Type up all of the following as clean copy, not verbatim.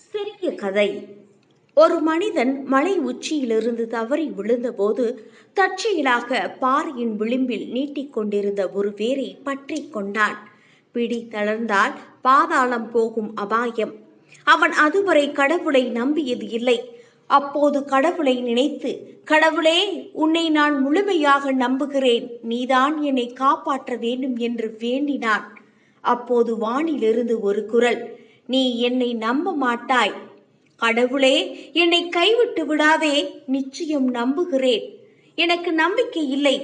சிறிய கதை. ஒரு மனிதன் மலை உச்சியிலிருந்து தவறி விழுந்தபோது தற்செயலாக பாறையின் விளிம்பில் நீட்டிக்கொண்டிருந்த ஒரு வேரை பற்றி கொண்டான். பிடி தளர்ந்தால் பாதாளம் போகும் அபாயம். அவன் அதுவரை கடவுளை நம்பியது இல்லை. அப்போது கடவுளை நினைத்து, கடவுளே, உன்னை நான் முழுமையாக நம்புகிறேன், நீதான் என்னை காப்பாற்ற வேண்டும் என்று வேண்டினான். அப்போது வானிலிருந்து ஒரு குரல், நீ என்னை நம்ப மாட்டாய். கடவுளே, என்னை கைவிட்டு விடாதே, நிச்சயம் நம்புகிறேன். எனக்கு நம்பிக்கை இல்லை.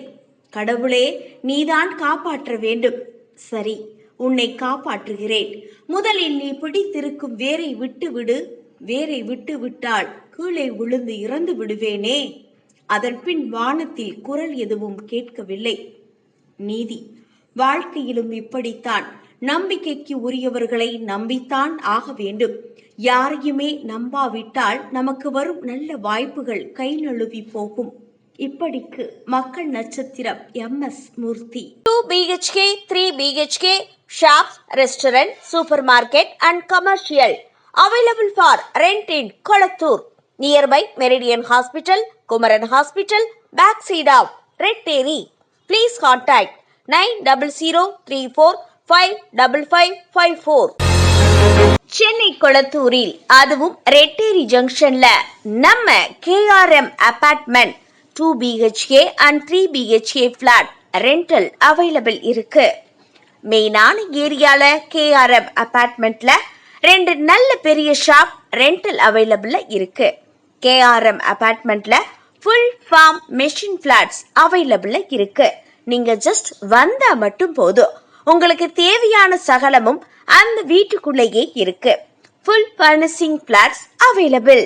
கடவுளே, நீதான் காப்பாற்ற வேண்டும். சரி, உன்னை காப்பாற்றுகிறேன். முதலில் நீ பிடித்திருக்கும் வேரை விட்டுவிடு. வேரை விட்டுவிட்டால் கீழே விழுந்து இறந்து விடுவேனே. அதன்பின் வானத்தில் குரல் எதுவும் கேட்கவில்லை. நீதி வாழ்க்கையிலும் இப்படித்தான். நம்பிக்கைக்கு உரியவர்களை நம்பித்தான் ஆக வேண்டும். யாரையுமே நம்பாவிட்டால் நமக்கு வரும் நல்ல வாய்ப்புகள் கை நழுவி போகும். இப்படிக்கு மக்கள் நட்சத்திரம் MS Murthy. 2 BHK, 3 BHK, shops, restaurant, supermarket and commercial available for rent in Kolattur, nearby Meridian Hospital, Kumaran Hospital, backside of Red Terry. Please contact 9034555554. Chennai கொளத்தூரில், அதுவும் ரெட்டேரி ஜங்ஷன்ல நம்ம KRM apartment 2 BHK and 3 BHK flat rental available இருக்கு. மெயினான ஏரியால KRM அபார்ட்மெண்ட்ல 2 நல்ல பெரிய shop rental அவைலபிள்ல இருக்கு. KRM அபார்ட்மெண்ட்ல ஃபுல் ஃபார்ம் மெஷின் ஃபிளாட்ஸ் அவைலபிள்ல இருக்கு. நீங்க ஜஸ்ட் வந்தா மட்டும் போதும். உங்களுக்கு தேவையான சகலமும் அந்த வீட்டுக்குள்ளேயே இருக்கு. Full furnishing flats available.